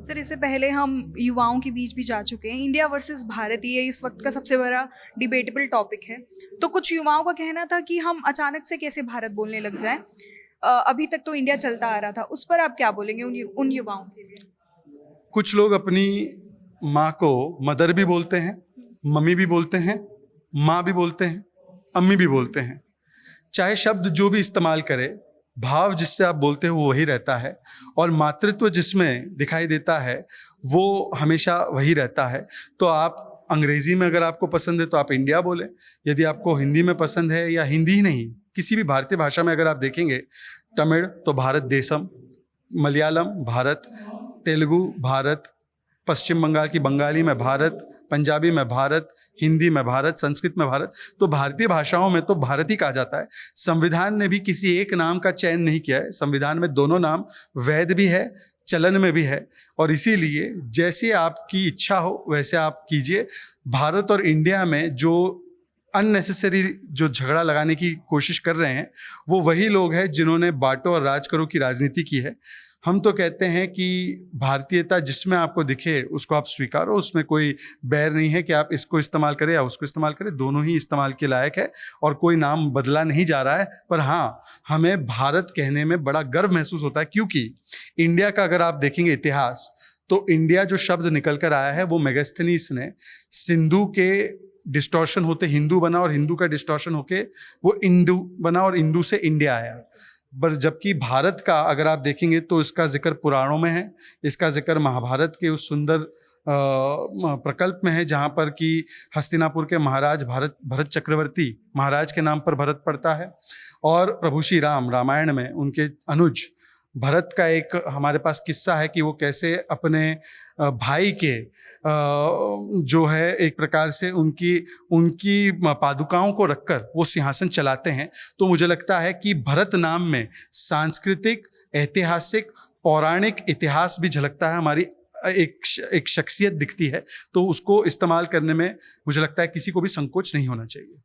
Sir, इससे पहले हम युवाओं के बीच भी जा चुके हैं। इंडिया वर्सेस भारत ये इस वक्त का सबसे बड़ा डिबेटेबल टॉपिक है। तो कुछ युवाओं का कहना था कि हम अचानक से कैसे भारत बोलने लग जाएं। अभी तक तो इंडिया चलता आ रहा था, उस पर आप क्या बोलेंगे उन युवाओं के लिए? कुछ लोग अपनी माँ को मदर भी बोलते हैं, मम्मी भी बोलते हैं, माँ भी बोलते हैं, अम्मी भी बोलते हैं। चाहे शब्द जो भी इस्तेमाल करे, भाव जिससे आप बोलते हो वो वही रहता है, और मातृत्व जिसमें दिखाई देता है वो हमेशा वही रहता है। तो आप अंग्रेजी में अगर आपको पसंद है तो आप इंडिया बोलें, यदि आपको हिंदी में पसंद है, या हिंदी ही नहीं किसी भी भारतीय भाषा में अगर आप देखेंगे, तमिल तो भारत देशम, मलयालम भारत, तेलुगु भारत, पश्चिम बंगाल की बंगाली में भारत, पंजाबी में भारत, हिंदी में भारत, संस्कृत में भारत, तो भारतीय भाषाओं में तो भारत ही कहा जाता है। संविधान ने भी किसी एक नाम का चयन नहीं किया है, संविधान में दोनों नाम वैध भी है, चलन में भी है, और इसीलिए जैसे आपकी इच्छा हो वैसे आप कीजिए। भारत और इंडिया में जो अननेसेसरी जो झगड़ा लगाने की कोशिश कर रहे हैं वो वही लोग हैं जिन्होंने बांटो और राज करो की राजनीति की है। हम तो कहते हैं कि भारतीयता जिसमें आपको दिखे उसको आप स्वीकारो, उसमें कोई बैर नहीं है कि आप इसको इस्तेमाल करें या उसको इस्तेमाल करें, दोनों ही इस्तेमाल के लायक है और कोई नाम बदला नहीं जा रहा है। पर हाँ, हमें भारत कहने में बड़ा गर्व महसूस होता है, क्योंकि इंडिया का अगर आप देखेंगे इतिहास तो इंडिया जो शब्द निकल कर आया है वो मेगास्थनीस ने सिंधु के डिस्टॉर्शन होते हिंदू बना, और हिंदू का डिस्टॉर्शन होके वो इंडू बना, और इंडू से इंडिया आया। पर जबकि भारत का अगर आप देखेंगे तो इसका जिक्र पुराणों में है, इसका जिक्र महाभारत के उस सुंदर प्रकल्प में है जहाँ पर कि हस्तिनापुर के महाराज भरत चक्रवर्ती महाराज के नाम पर भरत पड़ता है, और प्रभु श्री राम रामायण में उनके अनुज भरत का एक हमारे पास किस्सा है कि वो कैसे अपने भाई के जो है एक प्रकार से उनकी पादुकाओं को रखकर वो सिंहासन चलाते हैं। तो मुझे लगता है कि भरत नाम में सांस्कृतिक, ऐतिहासिक, पौराणिक इतिहास भी झलकता है, हमारी एक शख्सियत दिखती है। तो उसको इस्तेमाल करने में मुझे लगता है किसी को भी संकोच नहीं होना चाहिए।